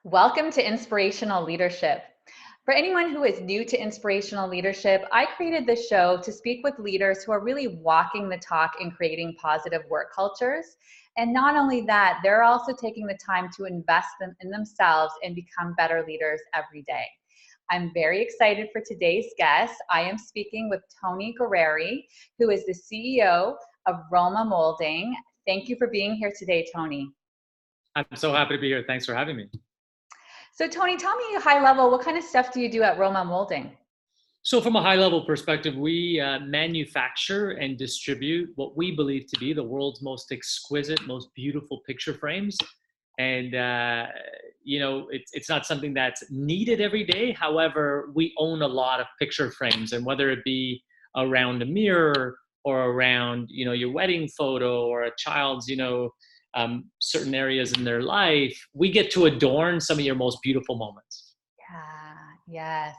Welcome to Inspirational Leadership. For anyone who is new to inspirational leadership, I created this show to speak with leaders who are really walking the talk in creating positive work cultures. And not only that, they're also taking the time to invest in themselves and become better leaders every day. I'm very excited for today's guest. I am speaking with Tony Gareri, who is the CEO of Roma Molding. Thank you for being here today, Tony. I'm so happy to be here. Thanks for having me. So Tony, tell me high level, what kind of stuff do you do at Roma Molding? So from a high level perspective, we manufacture and distribute what we believe to be the world's most exquisite, most beautiful picture frames. And, it's not something that's needed every day. However, we own a lot of picture frames, and whether it be around a mirror or around, your wedding photo or a child's, certain areas in their life, we get to adorn some of your most beautiful moments. Yes.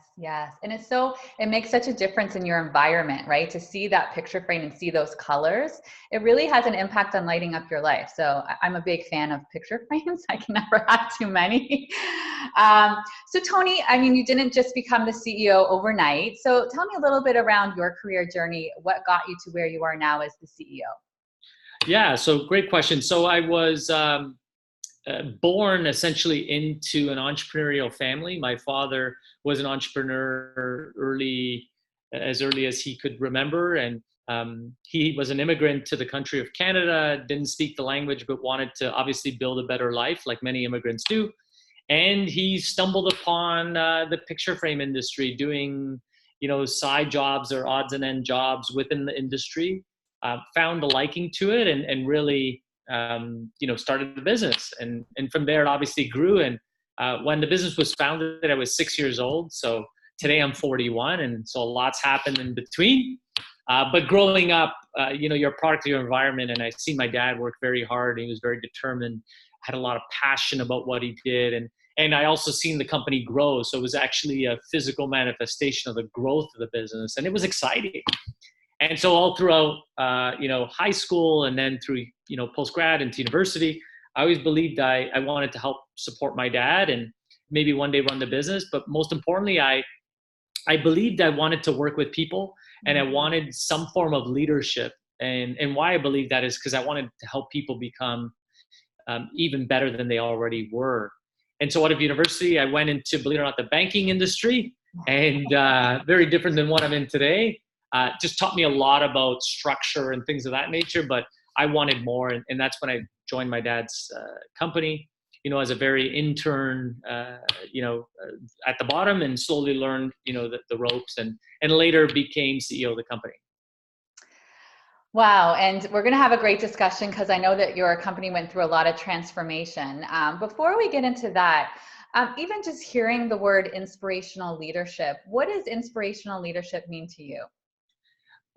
And it makes such a difference in your environment, right? To see that picture frame and see those colors, it really has an impact on lighting up your life. So I'm a big fan of picture frames. I can never have too many. So Tony, you didn't just become the CEO overnight. So tell me a little bit around your career journey. What got you to where you are now as the CEO? Yeah, so great question. So I was born essentially into an entrepreneurial family. My father was an entrepreneur as early as he could remember. And he was an immigrant to the country of Canada, didn't speak the language, but wanted to obviously build a better life like many immigrants do. And he stumbled upon the picture frame industry, doing, side jobs or odds and end jobs within the industry. Found a liking to it and really, started the business. And from there, it obviously grew. And when the business was founded, I was 6 years old. So today I'm 41. And so a lot's happened in between. But growing up, you're a product of your environment. And I see my dad work very hard. He was very determined, had a lot of passion about what he did. And I also seen the company grow. So it was actually a physical manifestation of the growth of the business. And it was exciting. And so all throughout, high school and then through, post-grad into university, I always believed I wanted to help support my dad and maybe one day run the business. But most importantly, I believed I wanted to work with people and I wanted some form of leadership. And why I believe that is because I wanted to help people become even better than they already were. And so out of university, I went into, believe it or not, the banking industry, and very different than what I'm in today. Just taught me a lot about structure and things of that nature, but I wanted more. And that's when I joined my dad's company, as a very intern, at the bottom, and slowly learned, the ropes and later became CEO of the company. Wow. And we're going to have a great discussion because I know that your company went through a lot of transformation. Before we get into that, even just hearing the word inspirational leadership, what does inspirational leadership mean to you?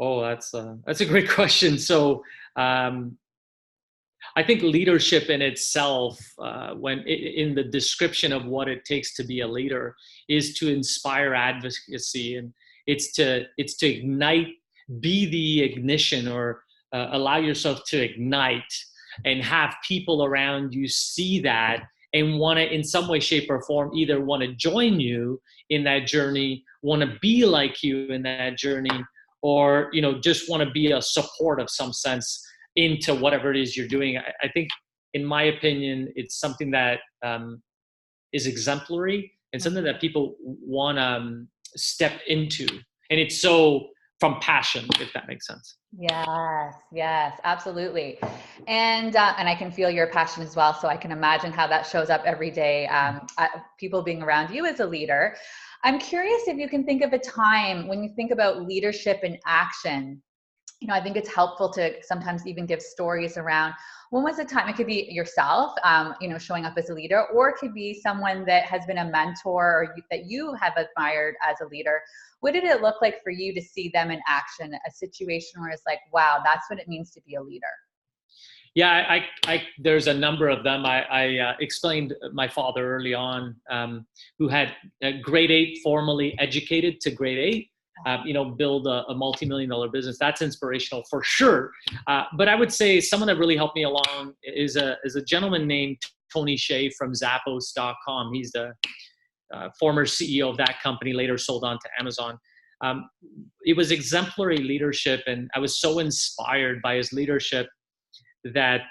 Oh, that's a great question. So I think leadership in itself, in the description of what it takes to be a leader, is to inspire advocacy, and it's to ignite, be the ignition, or allow yourself to ignite and have people around you see that and want to, in some way, shape, or form, either want to join you in that journey, want to be like you in that journey, or just want to be a support of some sense into whatever it is you're doing. I think, in my opinion, it's something that is exemplary and something that people want to step into. And it's so from passion, if that makes sense. Yes, absolutely. And I can feel your passion as well. So I can imagine how that shows up every day, people being around you as a leader. I'm curious if you can think of a time when you think about leadership in action. I think it's helpful to sometimes even give stories around when was the time. It could be yourself, showing up as a leader, or it could be someone that has been a mentor or that you have admired as a leader. What did it look like for you to see them in action, a situation where it's like, wow, that's what it means to be a leader? Yeah, there's a number of them. I explained my father early on, who had grade 8, formally educated to grade 8, build a multi-million-dollar business. That's inspirational for sure. But I would say someone that really helped me along is a gentleman named Tony Hsieh from Zappos.com. He's the former CEO of that company, later sold on to Amazon. It was exemplary leadership, and I was so inspired by his leadership that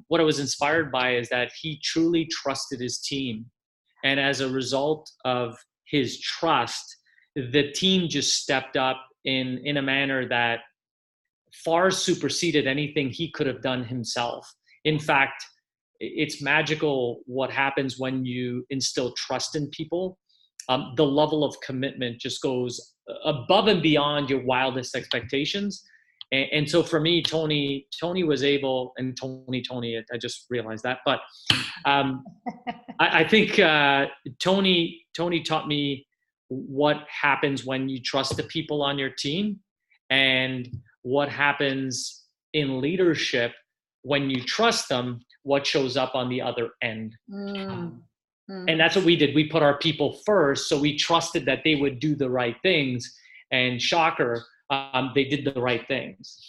what I was inspired by is that he truly trusted his team. And as a result of his trust, the team just stepped up in a manner that far superseded anything he could have done himself. In fact, it's magical what happens when you instill trust in people. The level of commitment just goes above and beyond your wildest expectations. And so for me, Tony was able, and Tony, I just realized that, but I think Tony taught me what happens when you trust the people on your team, and what happens in leadership when you trust them, what shows up on the other end. And that's what we did. We put our people first. So we trusted that they would do the right things, and shocker, they did the right things.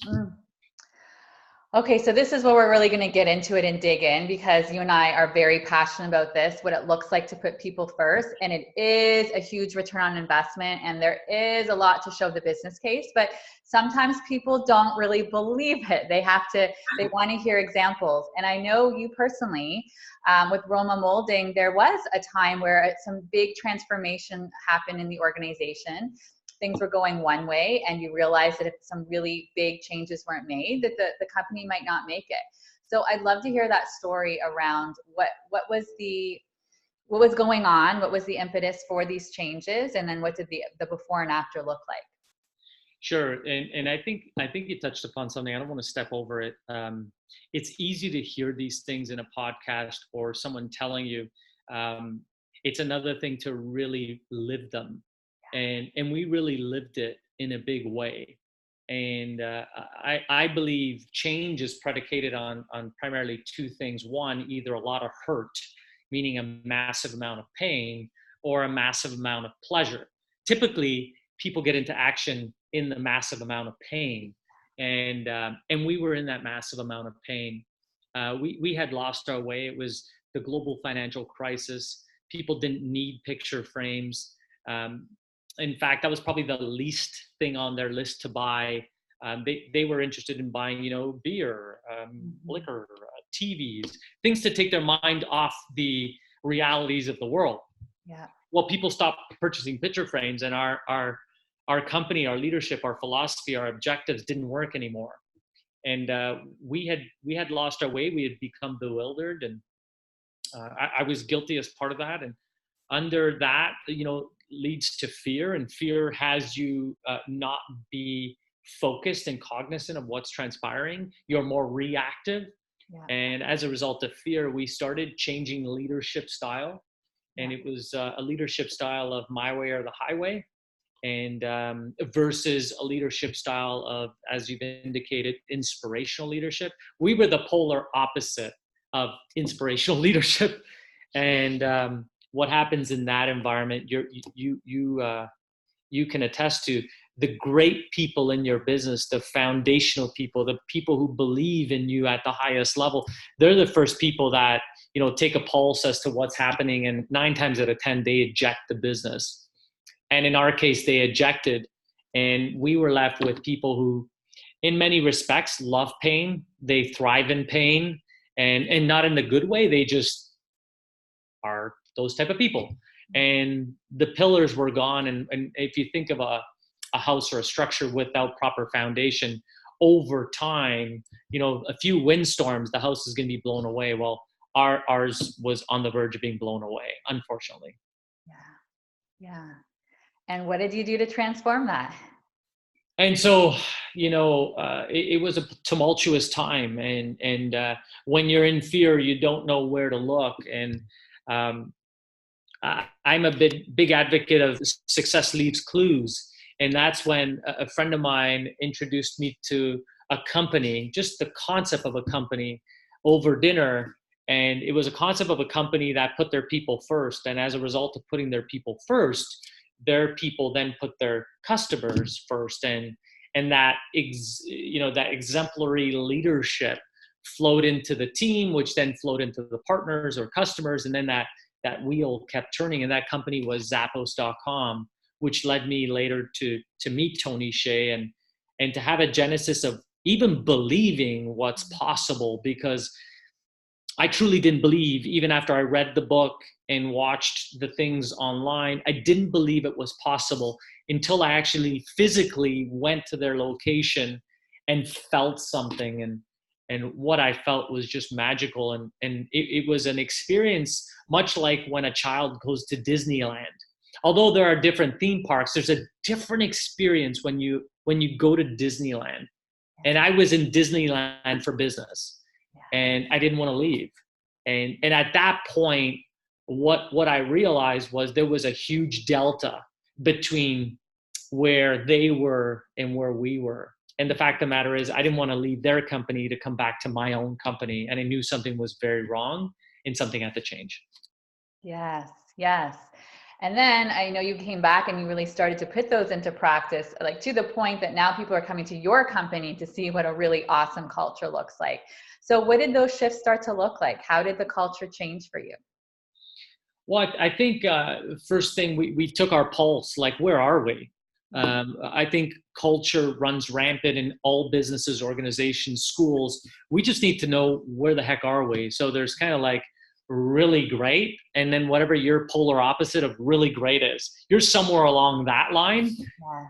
Okay, so this is where we're really going to get into it and dig in, because you and I are very passionate about this, what it looks like to put people first. And it is a huge return on investment, and there is a lot to show the business case, but sometimes people don't really believe it. They want to hear examples. And I know you personally, with Roma Molding, there was a time where some big transformation happened in the organization. Things were going one way, and you realized that if some really big changes weren't made, that the company might not make it. So I'd love to hear that story around what was going on, what was the impetus for these changes, and then what did the before and after look like? Sure, and I think you touched upon something. I don't want to step over it. It's easy to hear these things in a podcast or someone telling you. It's another thing to really live them. And we really lived it in a big way. And I believe change is predicated on primarily two things. One, either a lot of hurt, meaning a massive amount of pain, or a massive amount of pleasure. Typically, people get into action in the massive amount of pain. And we were in that massive amount of pain. We had lost our way. It was the global financial crisis. People didn't need picture frames. In fact, that was probably the least thing on their list to buy. They were interested in buying, beer, liquor, TVs, things to take their mind off the realities of the world. Yeah. Well, people stopped purchasing picture frames, and our company, our leadership, our philosophy, our objectives didn't work anymore. And we had lost our way. We had become bewildered, and I was guilty as part of that. And under that, leads to fear, and fear has you not be focused and cognizant of what's transpiring. You're more reactive. Yeah. And as a result of fear, we started changing leadership style. And it was a leadership style of my way or the highway, and versus a leadership style of, as you've indicated, inspirational leadership. We were the polar opposite of inspirational leadership. And what happens in that environment, you can attest to. The great people in your business, the foundational people, the people who believe in you at the highest level, they're the first people that take a pulse as to what's happening, and 9 times out of 10 they eject the business. And in our case, they ejected, and we were left with people who, in many respects, love pain. They thrive in pain, and not in the good way. They just are those type of people. And the pillars were gone. And if you think of a house or a structure without proper foundation, over time, a few windstorms, the house is going to be blown away. Well, ours was on the verge of being blown away, unfortunately. Yeah. And what did you do to transform that? And so, it was a tumultuous time. And when you're in fear, you don't know where to look. And I'm a big advocate of success leaves clues. And that's when a friend of mine introduced me to a company, just the concept of a company, over dinner. And it was a concept of a company that put their people first. And as a result of putting their people first, their people then put their customers first. And that exemplary leadership flowed into the team, which then flowed into the partners or customers. And then that wheel kept turning. And that company was Zappos.com, which led me later to meet Tony Hsieh and to have a genesis of even believing what's possible, because I truly didn't believe, even after I read the book and watched the things online, I didn't believe it was possible until I actually physically went to their location and felt something. And what I felt was just magical. And it was an experience much like when a child goes to Disneyland. Although there are different theme parks, there's a different experience when you go to Disneyland. And I was in Disneyland for business, and I didn't want to leave. And at that point, what I realized was there was a huge delta between where they were and where we were. And the fact of the matter is, I didn't want to leave their company to come back to my own company. And I knew something was very wrong and something had to change. Yes, yes. And then I know you came back and you really started to put those into practice, like to the point that now people are coming to your company to see what a really awesome culture looks like. So what did those shifts start to look like? How did the culture change for you? Well, I think first thing, we took our pulse, like, where are we? I think culture runs rampant in all businesses, organizations, schools. We just need to know where the heck are we? So there's kind of like really great, and then whatever your polar opposite of really great is. You're somewhere along that line.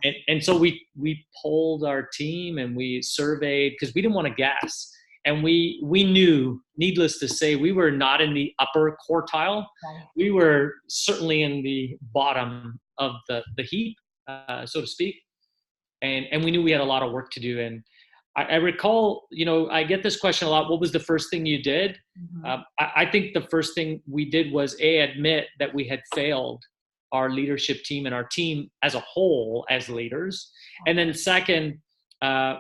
Yes. And so we polled our team and we surveyed, because we didn't want to guess. And we knew, needless to say, we were not in the upper quartile. Right. We were certainly in the bottom of the heap, so to speak. And we knew we had a lot of work to do. And I recall, I get this question a lot. What was the first thing you did? Mm-hmm. I think the first thing we did was admit that we had failed our leadership team and our team as a whole as leaders. And then second,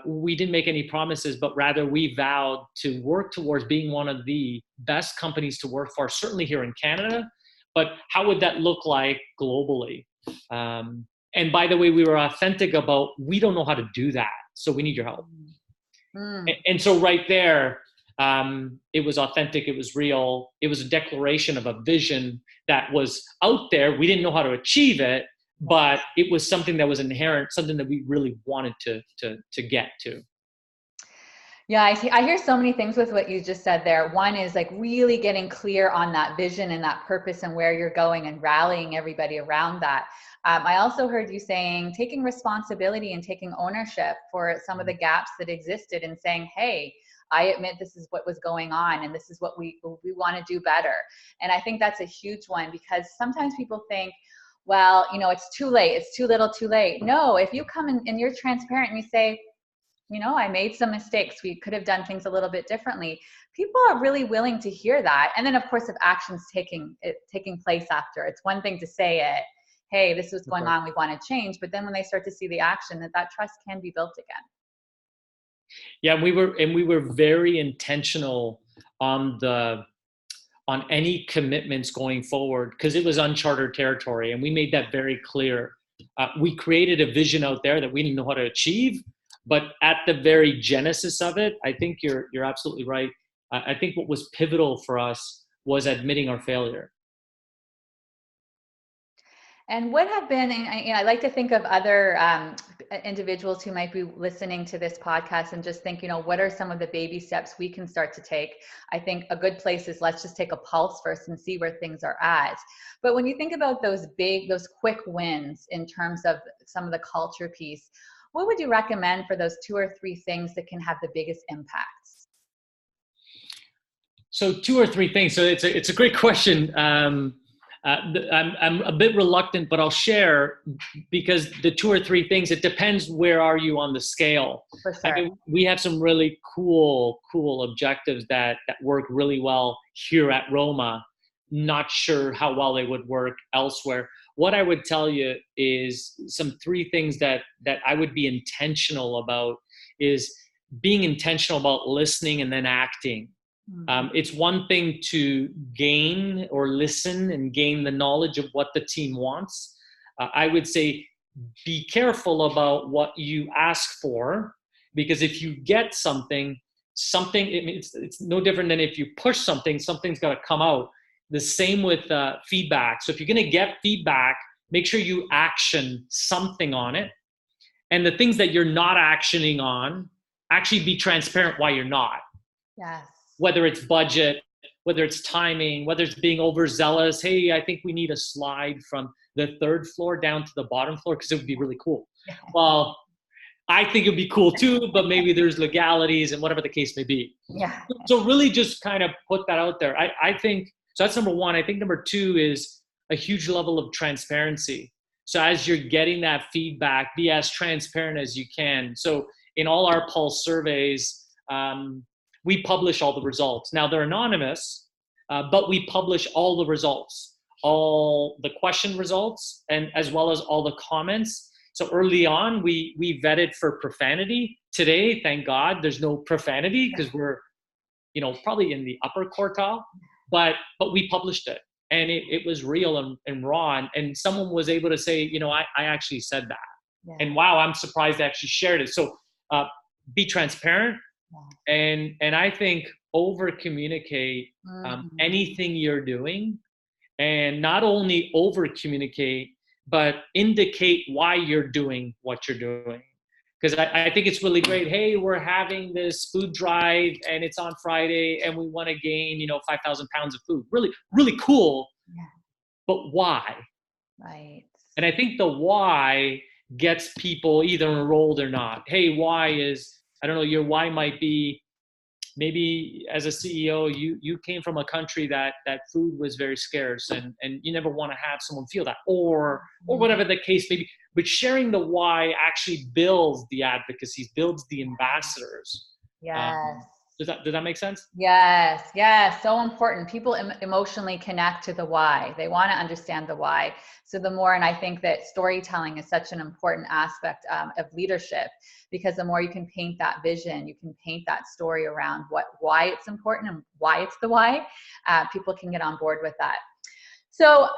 we didn't make any promises, but rather we vowed to work towards being one of the best companies to work for, certainly here in Canada, but how would that look like globally? And by the way, we were authentic about, we don't know how to do that, so we need your help. And so right there, it was authentic, it was real, it was a declaration of a vision that was out there. We didn't know how to achieve it, but it was something that was inherent, something that we really wanted to get to. Yeah, I hear so many things with what you just said there. One is like really getting clear on that vision and that purpose and where you're going and rallying everybody around that. I also heard you saying taking responsibility and taking ownership for some of the gaps that existed and saying, hey, I admit this is what was going on and this is what we want to do better. And I think that's a huge one, because sometimes people think, well, it's too late. It's too little, too late. No, if you come in and you're transparent and you say, I made some mistakes. We could have done things a little bit differently. People are really willing to hear that. And then of course, if action's taking place after, it's one thing to say it, hey, this is going on, we want to change. But then when they start to see the action, that trust can be built again. Yeah, we were very intentional on any commitments going forward, because it was uncharted territory, and we made that very clear. We created a vision out there that we didn't know how to achieve, but at the very genesis of it, I think you're absolutely right. I think what was pivotal for us was admitting our failure. And what have been, and I like to think of other individuals who might be listening to this podcast and just think, what are some of the baby steps we can start to take? I think a good place is, let's just take a pulse first and see where things are at. But when you think about those quick wins in terms of some of the culture piece, what would you recommend for those 2 or 3 things that can have the biggest impacts? So 2 or 3 things. So it's a great question. I'm a bit reluctant, but I'll share, because the 2 or 3 things, it depends where are you on the scale. For sure. I mean, we have some really cool objectives that work really well here at Roma. Not sure how well they would work elsewhere. What I would tell you is some 3 things that I would be intentional about is being intentional about listening and then acting. It's one thing to gain or listen and gain the knowledge of what the team wants. I would say be careful about what you ask for, because if you get something, something, it's no different than if you push something, something's got to come out. The same with feedback. So if you're going to get feedback, make sure you action something on it. And the things that you're not actioning on, actually be transparent why you're not. Yes. Whether it's budget, whether it's timing, whether it's being overzealous. Hey, I think we need a slide from the 3rd floor down to the bottom floor because it would be really cool. Well, I think it'd be cool too, but maybe there's legalities and whatever the case may be. Yeah. So really just kind of put that out there. I think, so that's number one. I think number two is a huge level of transparency. So as you're getting that feedback, be as transparent as you can. So in all our pulse surveys, we publish all the results. Now they're anonymous, but we publish all the results, all the question results, and as well as all the comments. So early on, we vetted for profanity. Today, thank God, there's no profanity because we're, probably in the upper quartile, but we published it. And it was real and raw. And someone was able to say, I actually said that. Yeah. And wow, I'm surprised they actually shared it. So be transparent. Yeah. And I think over communicate anything you're doing, and not only over communicate, but indicate why you're doing what you're doing. Because I think it's really great. Hey, we're having this food drive and it's on Friday and we want to gain, 5,000 pounds of food. Really, really cool. Yeah. But why? Right. And I think the why gets people either enrolled or not. Hey, why is, I don't know, your why might be, maybe as a CEO, you came from a country that food was very scarce and you never want to have someone feel that, or whatever the case may be. But sharing the why actually builds the advocacy, builds the ambassadors. Yes. Does that make sense? Yes. Yes. So important. People emotionally connect to the why. They want to understand the why. So the more, and I think that storytelling is such an important aspect of leadership, because the more you can paint that vision, you can paint that story around why it's important and why it's the why, people can get on board with that. So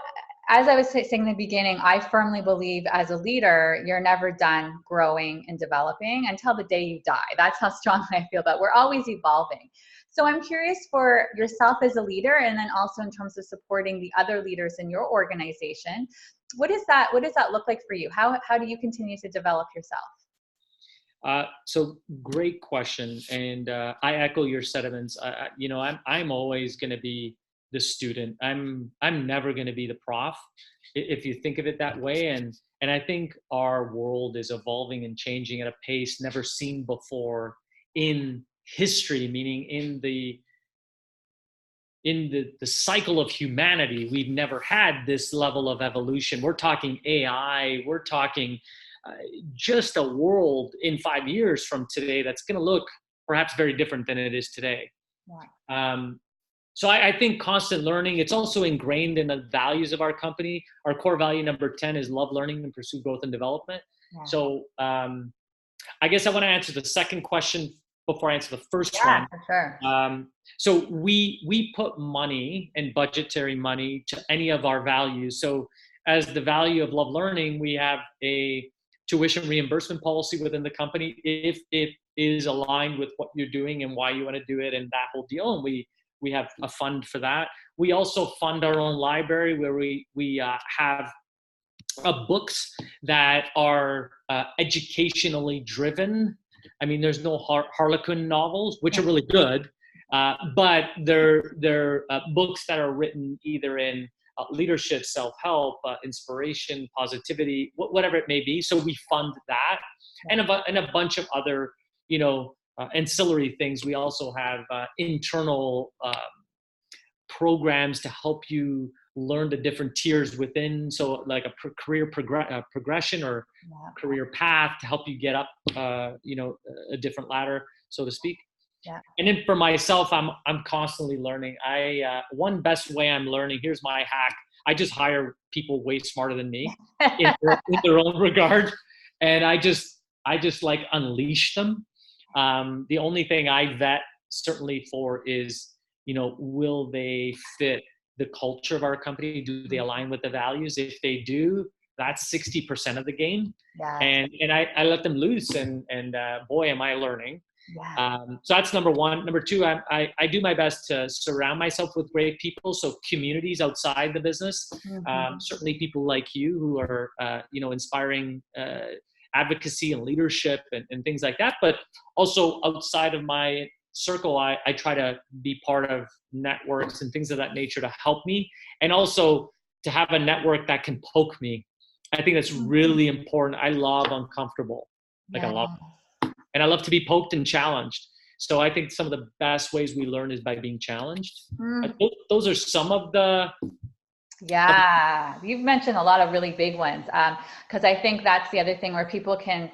as I was saying in the beginning, I firmly believe as a leader, you're never done growing and developing until the day you die. That's how strongly I feel that we're always evolving. So I'm curious for yourself as a leader, and then also in terms of supporting the other leaders in your organization, what does that look like for you? How do you continue to develop yourself? So great question. And I echo your sentiments. I'm always going to be the student. I'm never going to be the prof, if you think of it that way. And I think our world is evolving and changing at a pace never seen before in history, meaning in the cycle of humanity. We've never had this level of evolution. We're talking AI, we're talking just a world in 5 years from today that's going to look perhaps very different than it is today. Wow. So I think constant learning, it's also ingrained in the values of our company. Our core value number 10 is love learning and pursue growth and development. Yeah. So I guess I want to answer the second question before I answer the first one. For sure. So we put money and budgetary money to any of our values. So as the value of love learning, we have a tuition reimbursement policy within the company if it is aligned with what you're doing and why you want to do it and that whole deal. And we have a fund for that. We also fund our own library where we have books that are educationally driven. I mean, there's no Harlequin novels, which are really good, but they're books that are written either in leadership, self-help, inspiration, positivity, whatever it may be. So we fund that, and a bunch of other, ancillary things. We also have internal programs to help you learn the different tiers within. So like a career progression or career path to help you get up, a different ladder, so to speak. Yeah. And then for myself, I'm constantly learning. One best way I'm learning, here's my hack. I just hire people way smarter than me in their own regard. And I just like unleash them. The only thing I vet certainly for is, will they fit the culture of our company? Do they align with the values? If they do, that's 60% of the game. Yeah. And I let them loose and boy, am I learning. Yeah. So that's number one. Number two, I do my best to surround myself with great people. So communities outside the business, Mhm. certainly people like you who are, inspiring advocacy and leadership and things like that. But also outside of my circle, I try to be part of networks and things of that nature to help me. And also to have a network that can poke me. I think that's Mhm. really important. I love uncomfortable. Like I Yeah. love and I love to be poked and challenged. So I think some of the best ways we learn is by being challenged. Mm. Those are some of the. Yeah, you've mentioned a lot of really big ones, because I think that's the other thing where people can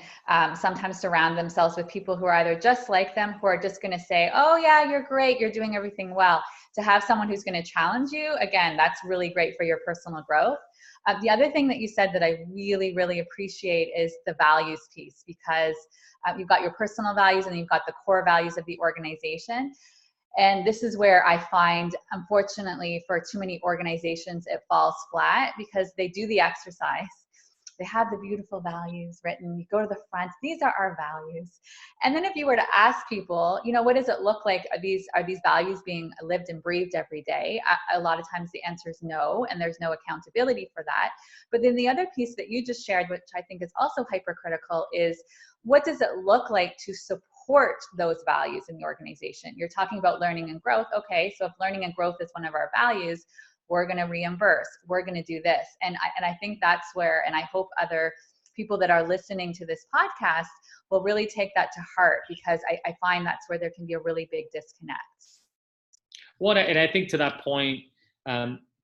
sometimes surround themselves with people who are either just like them, who are just going to say, oh yeah, you're great, you're doing everything well. To have someone who's going to challenge you, again, that's really great for your personal growth. The other thing that you said that I really, really appreciate is the values piece, because you've got your personal values and you've got the core values of the organization. And this is where I find, unfortunately, for too many organizations, it falls flat because they do the exercise. They have the beautiful values written. You go to the front, these are our values. And then if you were to ask people, what does it look like? Are these values being lived and breathed every day? A lot of times the answer is no, and there's no accountability for that. But then the other piece that you just shared, which I think is also hypercritical, is what does it look like to support those values in the organization? You're talking about learning and growth. Okay, so if learning and growth is one of our values, we're going to reimburse, we're going to do this. And I think that's where, and I hope other people that are listening to this podcast will really take that to heart, because I find that's where there can be a really big disconnect. And I think to that point,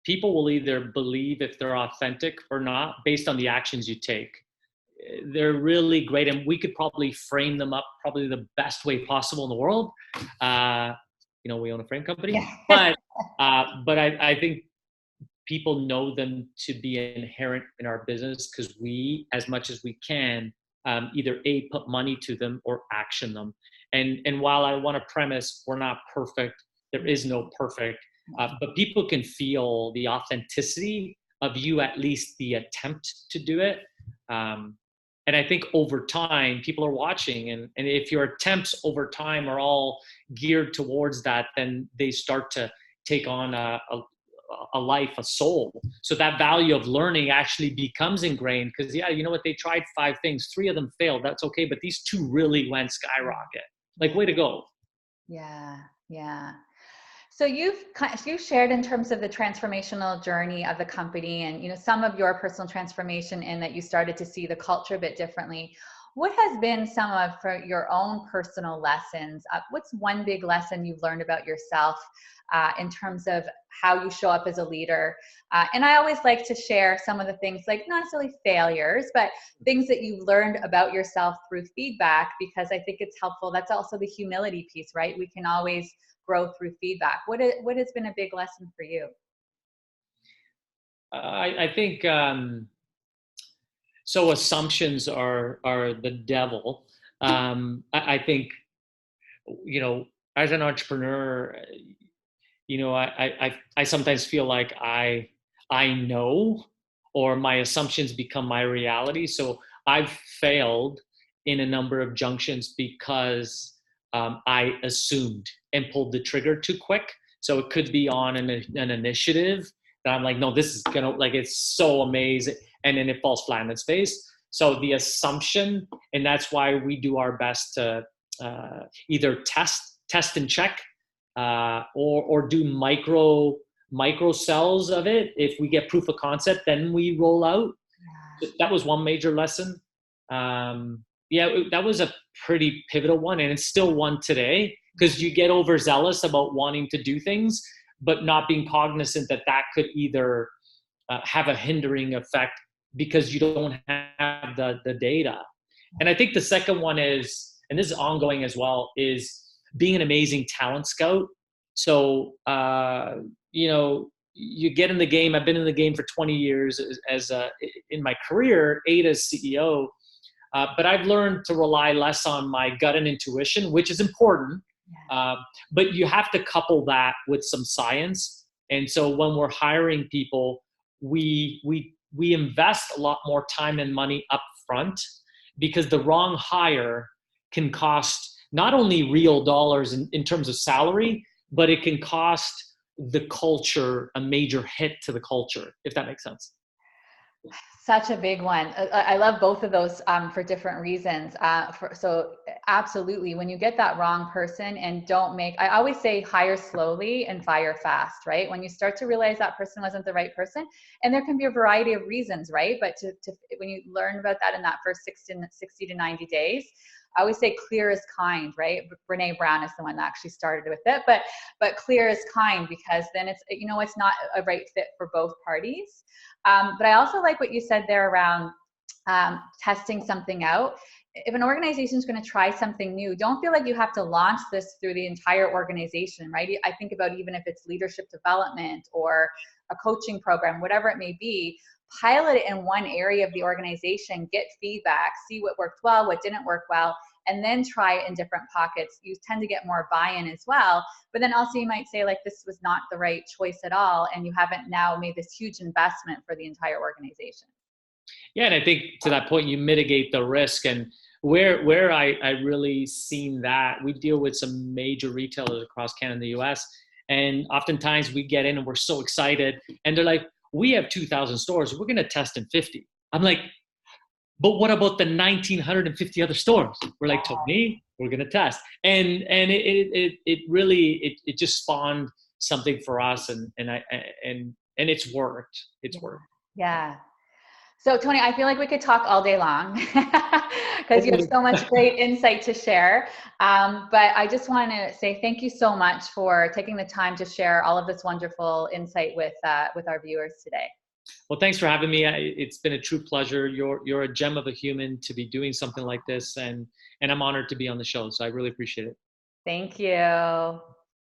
people will either believe if they're authentic or not based on the actions you take. They're really great, and we could probably frame them up probably the best way possible in the world. We own a frame company, Yeah. but I think people know them to be inherent in our business because we, as much as we can, either put money to them or action them. And while I want to premise we're not perfect, there is no perfect, but people can feel the authenticity of you, at least the attempt to do it. And I think over time, people are watching, and if your attempts over time are all geared towards that, then they start to take on a life, a soul. So that value of learning actually becomes ingrained because, you know what, they tried 5 things, 3 of them failed. That's okay. But these 2 really went skyrocket. Like, way to go. Yeah. Yeah. So you shared in terms of the transformational journey of the company, and some of your personal transformation in that you started to see the culture a bit differently. What has been some of for your own personal lessons? What's one big lesson you've learned about yourself in terms of how you show up as a leader? And I always like to share some of the things, like not necessarily failures, but things that you've learned about yourself through feedback, because I think it's helpful. That's also the humility piece, right? We can always grow through feedback. What has been a big lesson for you? I think so. Assumptions are the devil. I think as an entrepreneur, I sometimes feel like I know, or my assumptions become my reality. So I've failed in a number of junctions because I assumed and pulled the trigger too quick. So it could be on an initiative that I'm like, no, this is gonna, like, it's so amazing, and then it falls flat in its face. So the assumption, and that's why we do our best to either test and check, or do micro cells of it. If we get proof of concept, then we roll out. That was one major lesson. That was a pretty pivotal one, and it's still one today, because you get overzealous about wanting to do things, but not being cognizant that could either have a hindering effect because you don't have the data. And I think the second one is, and this is ongoing as well, is being an amazing talent scout. So, you get in the game. I've been in the game for 20 years as in my career, 8 as CEO. But I've learned to rely less on my gut and intuition, which is important. But you have to couple that with some science. And so when we're hiring people, we invest a lot more time and money up front, because the wrong hire can cost not only real dollars in terms of salary, but it can cost the culture a major hit to the culture, if that makes sense. Such a big one. I love both of those for different reasons. So absolutely, when you get that wrong person and don't make, I always say hire slowly and fire fast, right? When you start to realize that person wasn't the right person, and there can be a variety of reasons, right? But when you learn about that in that first 60 to 90 days, I always say clear is kind, right? Brene Brown is the one that actually started with it, but clear is kind, because then it's, it's not a right fit for both parties. But I also like what you said there around testing something out. If an organization is going to try something new, don't feel like you have to launch this through the entire organization, right? I think about even if it's leadership development or a coaching program, whatever it may be, pilot it in one area of the organization, get feedback, see what worked well, what didn't work well, and then try it in different pockets. You tend to get more buy-in as well. But then also you might say, like, this was not the right choice at all, and you haven't now made this huge investment for the entire organization. Yeah, and I think to that point, you mitigate the risk. And where I really seen that, we deal with some major retailers across Canada and the US, and oftentimes we get in and we're so excited, and they're like, we have 2,000 stores, we're going to test in 50. I'm like, but what about the 1,950 other stores? We're like, Tony, we're going to test. And it really just spawned something for us, and it's worked. It's worked. Yeah. So Tony, I feel like we could talk all day long because you have so much great insight to share. But I just want to say thank you so much for taking the time to share all of this wonderful insight with our viewers today. Well, thanks for having me. It's been a true pleasure. You're a gem of a human to be doing something like this, and I'm honored to be on the show. So I really appreciate it. Thank you.